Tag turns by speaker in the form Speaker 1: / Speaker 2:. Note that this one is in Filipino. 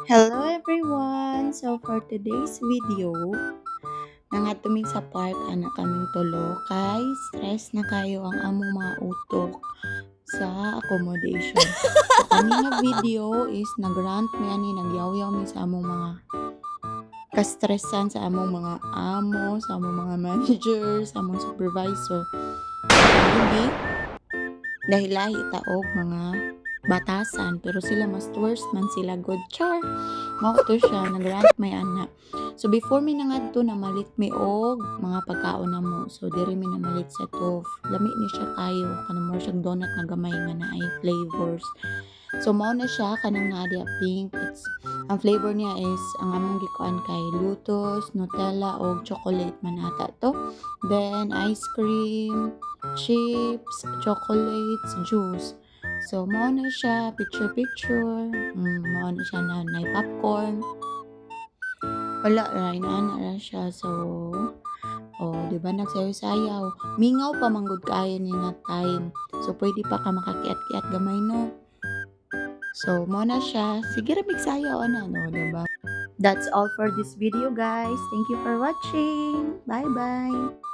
Speaker 1: Hello everyone! So for today's video, nangatuming sa park ana kaming tulo kay stress na kayo ang among mga utok sa accommodation. So kami nga video is nagrant mi ani nagyaw-yaw mi sa among mga kastresan sa among mga amo, sa among mga manager, sa among supervisor. Maybe dahil lahi taog mga batasan pero sila mas worst man sila good char mao to siya nagrant may ana. So before mi nangadto namalit mi og mga pagkaon namo, so diri mi namalit sa tof lami ni siya kayo kanang more siyang donut nga gamay nga naay flavors. So mao na siya kanang naa diha pink. Ang flavor niya is ang among gikuan kay lotus, nutella og chocolate man ata to, then ice cream, chips, chocolates, juice. So, mao na siya, picture-picture. Mao na siya na popcorn. Wala ra, inaana ra siya. So, di ba nagsayaw-sayaw. Mingaw pa manggod kayo ni nga time. So, pwede pa ka makakiat-kiat gamay no. So, mao na siya. Sige ra bigsayaw ana no, di ba? That's all for this video guys. Thank you for watching. Bye-bye.